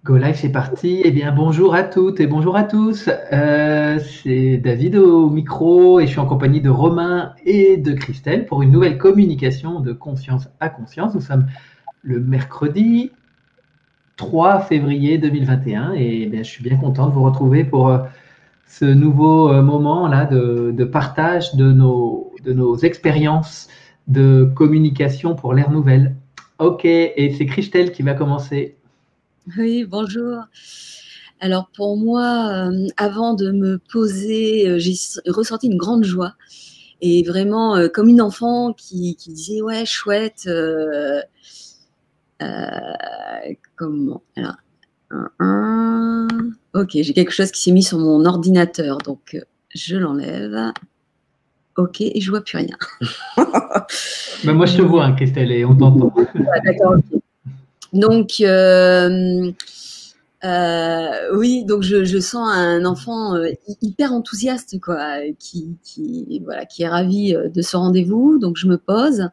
Go Live, c'est parti. Eh bien, bonjour à toutes et bonjour à tous. C'est David au micro et je suis en compagnie de Romain et de Christelle pour une nouvelle communication de conscience à conscience. Nous sommes le mercredi 3 février 2021 et eh bien, je suis bien content de vous retrouver pour ce nouveau moment là de partage de nos expériences de communication pour l'ère nouvelle. Ok, et c'est Christelle qui va commencer. Oui, bonjour. Alors pour moi, avant de me poser, j'ai ressenti une grande joie et vraiment comme une enfant qui disait ouais chouette. Comment alors, ok, j'ai quelque chose qui s'est mis sur mon ordinateur, donc je l'enlève. Ok, et je vois plus rien. Ben, moi, je te vois, hein, Christelle, et on t'entend. D'accord. Ok. Donc oui, donc je sens un enfant hyper enthousiaste, quoi, voilà, qui est ravi de ce rendez-vous. Donc je me pose.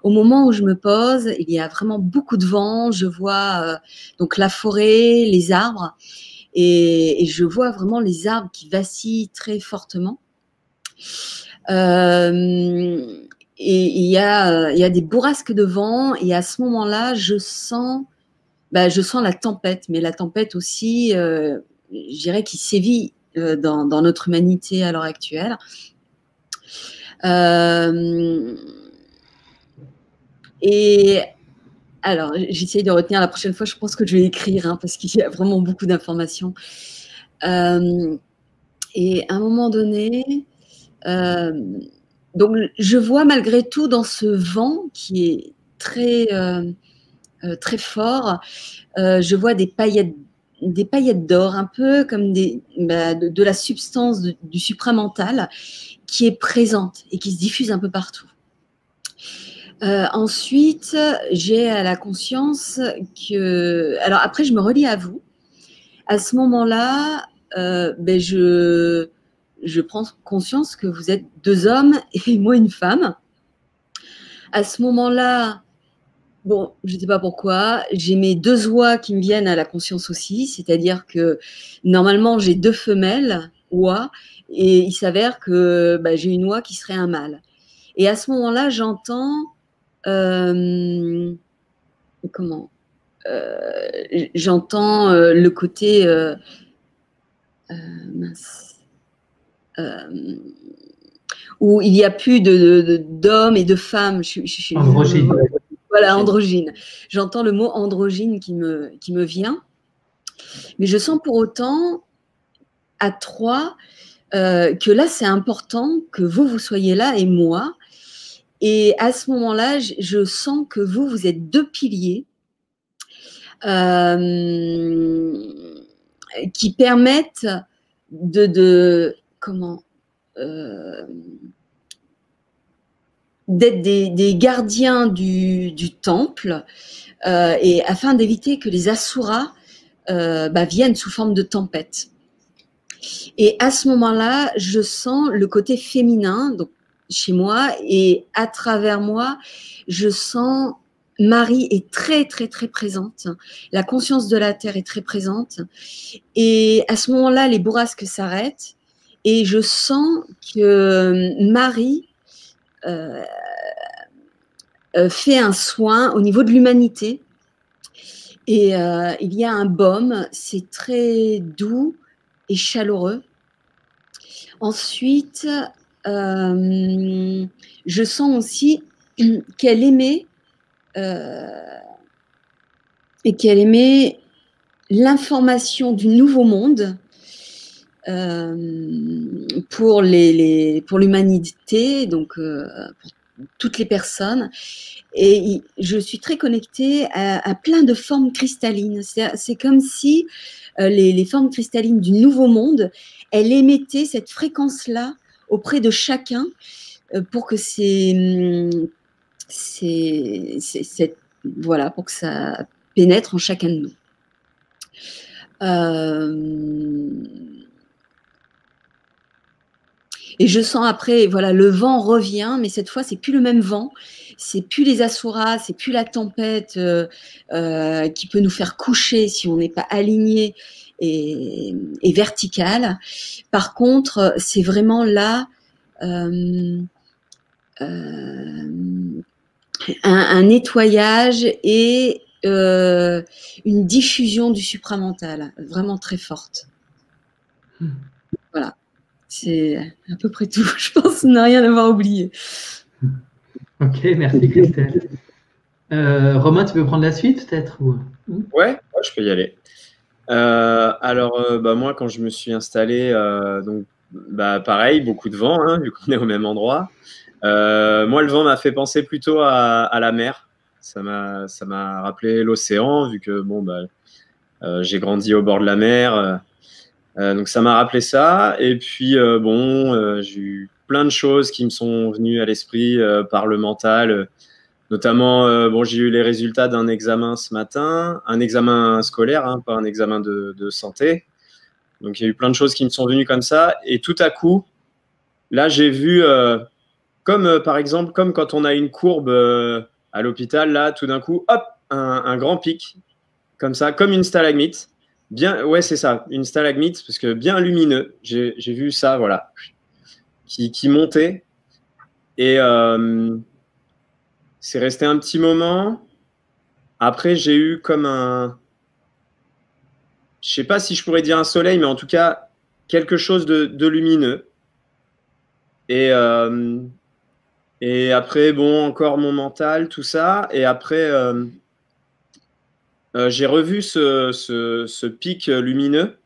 Au moment où je me pose, il y a vraiment beaucoup de vent. Je vois donc la forêt, les arbres, et je vois vraiment les arbres qui vacillent très fortement. Euh, et il y a des bourrasques de vent. Et à ce moment-là, je sens la tempête, mais la tempête aussi, je dirais, qui sévit dans notre humanité à l'heure actuelle. Euh, et alors, j'essaye de retenir la prochaine fois, je pense que je vais écrire, hein, parce qu'il y a vraiment beaucoup d'informations. Euh, et à un moment donné, euh, donc je vois malgré tout dans ce vent qui est très fort, je vois des paillettes d'or, un peu comme de la substance du supramental qui est présente et qui se diffuse un peu partout. Ensuite, j'ai à la conscience que... Alors après, je me relie à vous. À ce moment-là, je prends conscience que vous êtes deux hommes et moi une femme. À ce moment-là, bon, je ne sais pas pourquoi, j'ai mes deux oies qui me viennent à la conscience aussi, c'est-à-dire que normalement j'ai deux femelles oies et il s'avère que j'ai une oie qui serait un mâle. Et à ce moment-là, euh, comment j'entends le côté mince, euh, où il n'y a plus d'hommes et de femmes. Androgyne. Voilà, androgyne. J'entends le mot androgyne qui me vient. Mais je sens pour autant, à trois, que là, c'est important que vous soyez là et moi. Et à ce moment-là, je sens que vous êtes deux piliers qui permettent comment d'être des gardiens du temple, et afin d'éviter que les asuras viennent sous forme de tempête. Et à ce moment-là, je sens le côté féminin donc, chez moi, et à travers moi, je sens Marie est très, très, très présente. La conscience de la Terre est très présente. Et à ce moment-là, les bourrasques s'arrêtent et je sens que Marie euh, fait un soin au niveau de l'humanité. Et il y a un baume, c'est très doux et chaleureux. Ensuite, je sens aussi qu'elle aimait et qu'elle aimait l'information du nouveau monde pour pour l'humanité, donc pour toutes les personnes. Et je suis très connectée à plein de formes cristallines. C'est comme si les formes cristallines du nouveau monde, elles émettaient cette fréquence-là auprès de chacun pour que voilà, pour que ça pénètre en chacun de nous. Et je sens après, voilà, le vent revient, mais cette fois, c'est plus le même vent. C'est plus les asuras, c'est plus la tempête qui peut nous faire coucher si on n'est pas aligné et vertical. Par contre, c'est vraiment là un nettoyage et une diffusion du supramental, vraiment très forte. Voilà, c'est à peu près tout. Je pense ne rien avoir oublié. Ok, merci Christelle. Romain, tu peux prendre la suite peut-être ou... Ouais, je peux y aller. Alors, moi, quand je me suis installé, donc, pareil, beaucoup de vent, hein, vu qu'on est au même endroit. Moi, le vent m'a fait penser plutôt à la mer. Ça m'a rappelé l'océan, vu que j'ai grandi au bord de la mer. Donc, ça m'a rappelé ça. Et puis, j'ai eu plein de choses qui me sont venues à l'esprit par le mental. Notamment, j'ai eu les résultats d'un examen ce matin, un examen scolaire, hein, pas un examen de santé. Donc, il y a eu plein de choses qui me sont venues comme ça. Et tout à coup, là, j'ai vu, par exemple, comme quand on a une courbe à l'hôpital, là, tout d'un coup, hop, un grand pic, comme ça, comme une stalagmite. Bien, ouais, c'est ça, une stalagmite, parce que bien lumineux. J'ai vu ça, voilà, qui montait. Et c'est resté un petit moment. Après, j'ai eu comme je sais pas si je pourrais dire un soleil, mais en tout cas, quelque chose de lumineux. Et après, encore mon mental, tout ça. Et après, j'ai revu ce pic lumineux.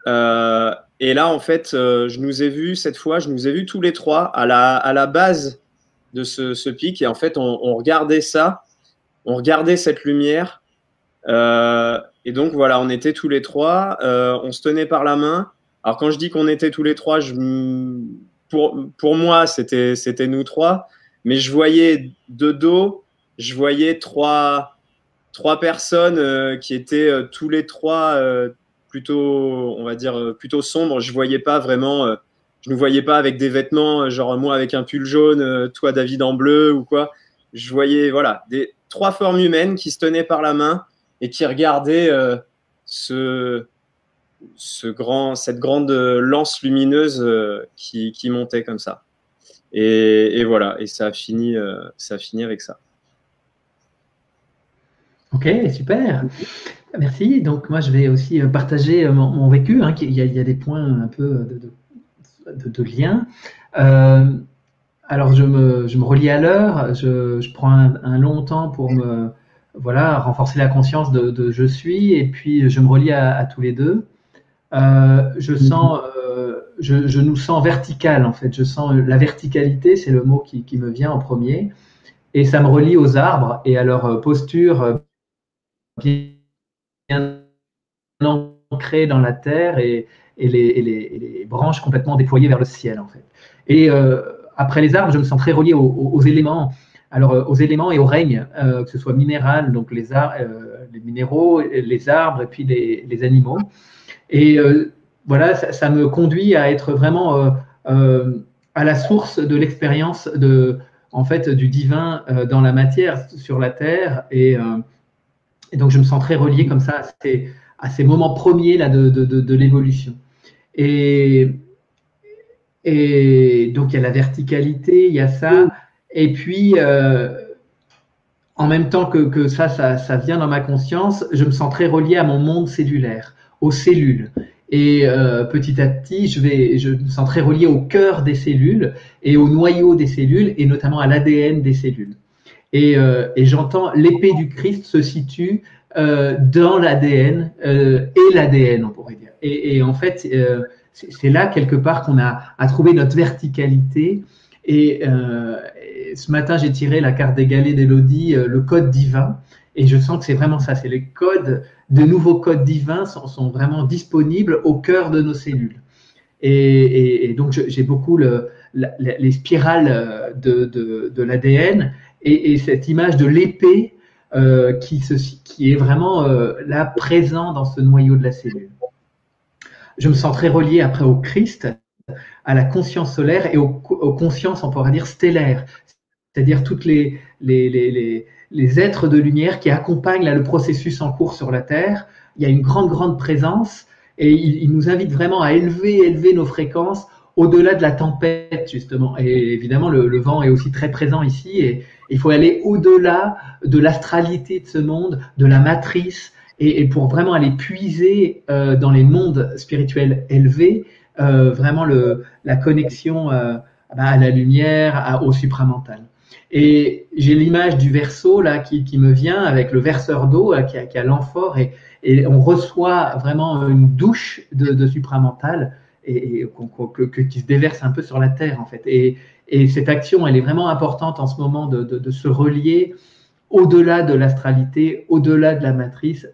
Et là, en fait, je nous ai vus tous les trois à la base de ce pic. Et en fait, on regardait ça, on regardait cette lumière. Et donc, voilà, on était tous les trois, on se tenait par la main. Alors, quand je dis qu'on était tous les trois, pour moi, c'était nous trois. Mais je voyais de dos, je voyais trois personnes qui étaient tous les trois plutôt, on va dire, plutôt sombres. Je voyais pas vraiment, je ne voyais pas avec des vêtements, genre moi avec un pull jaune, toi David en bleu ou quoi. Je voyais, voilà, trois formes humaines qui se tenaient par la main et qui regardaient cette grande lance lumineuse qui montait comme ça. Et voilà, et ça a fini avec ça. Ok, super. Merci. Donc moi, je vais aussi partager mon vécu. Hein, il y a des points un peu de lien. Alors je me relie à l'heure. Je prends un long temps pour me renforcer la conscience de je suis, et puis je me relie à tous les deux. Je nous sens vertical en fait. Je sens la verticalité, c'est le mot qui me vient en premier, et ça me relie aux arbres et à leur posture bien ancrée dans la terre, et les branches complètement déployées vers le ciel en fait. Et après les arbres, je me sens très relié aux éléments. Alors aux éléments et au règne, que ce soit minéral, donc les minéraux, les arbres et puis les animaux. Et voilà, ça me conduit à être vraiment à la source de l'expérience en fait, du divin dans la matière, sur la terre. Et donc, je me sens très relié comme ça à ces moments premiers là, de l'évolution. Et donc, il y a la verticalité, il y a ça. Et puis, en même temps que ça vient dans ma conscience, je me sens très relié à mon monde cellulaire, aux cellules. Et petit à petit, je me sens très relié au cœur des cellules et au noyau des cellules, et notamment à l'ADN des cellules. Et j'entends l'épée du Christ se situe dans l'ADN et l'ADN, on pourrait dire. Et en fait, c'est là quelque part qu'on a trouvé notre verticalité. Et ce matin, j'ai tiré la carte des galets d'Élodie, le code divin, et je sens que c'est vraiment ça. C'est les codes, de nouveaux codes divins sont vraiment disponibles au cœur de nos cellules. Et donc, j'ai beaucoup les spirales de l'ADN, et cette image de l'épée qui est vraiment là présent dans ce noyau de la cellule. Je me sens très relié après au Christ, à la conscience solaire et aux consciences, on pourrait dire, stellaires, c'est-à-dire toutes les êtres de lumière qui accompagnent là, le processus en cours sur la Terre. Il y a une grande présence et il nous invite vraiment à élever nos fréquences au-delà de la tempête, justement. Et évidemment, le vent est aussi très présent ici et il faut aller au-delà de l'astralité de ce monde, de la matrice, et pour vraiment aller puiser dans les mondes spirituels élevés, vraiment la connexion à la lumière, au supramental. Et j'ai l'image du verseau là qui me vient avec le verseur d'eau qui a l'amphore et on reçoit vraiment une douche de supramental et qui se déverse un peu sur la terre en fait. Et cette action, elle est vraiment importante en ce moment de se relier au-delà de l'astralité, au-delà de la matrice.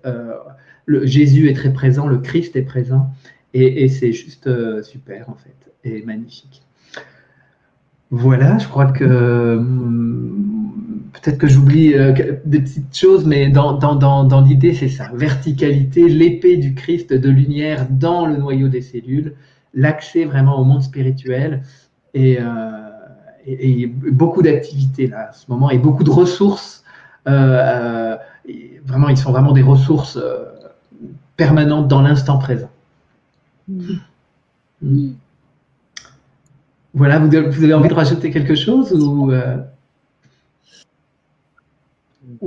Jésus est très présent, le Christ est présent et c'est juste super en fait et magnifique. Voilà, je crois que peut-être que j'oublie des petites choses, mais dans l'idée, c'est ça. Verticalité, l'épée du Christ de lumière dans le noyau des cellules, l'accès vraiment au monde spirituel et beaucoup d'activités là à ce moment et beaucoup de ressources. Vraiment, ils sont vraiment des ressources permanentes dans l'instant présent. Voilà, vous avez envie de rajouter quelque chose ou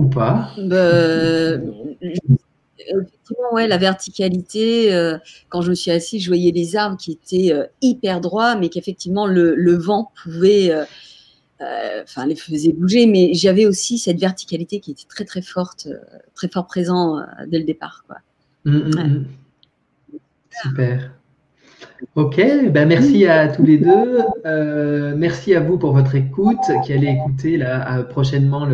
pas? Effectivement, ouais, la verticalité, quand je me suis assise, je voyais les arbres qui étaient hyper droits, mais qu'effectivement le vent pouvait, les faisait bouger, mais j'avais aussi cette verticalité qui était très forte, très fort présent dès le départ, quoi. Super. Ok, ben merci à tous les deux. Merci à vous pour votre écoute, qui allez écouter là, prochainement,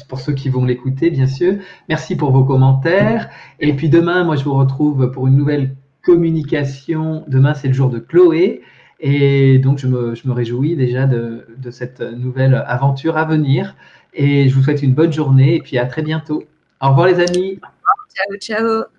pour ceux qui vont l'écouter, bien sûr. Merci pour vos commentaires. Et puis demain, moi, je vous retrouve pour une nouvelle communication. Demain, c'est le jour de Chloé. Et donc, je me réjouis déjà de cette nouvelle aventure à venir. Et je vous souhaite une bonne journée et puis à très bientôt. Au revoir les amis. Ciao, ciao.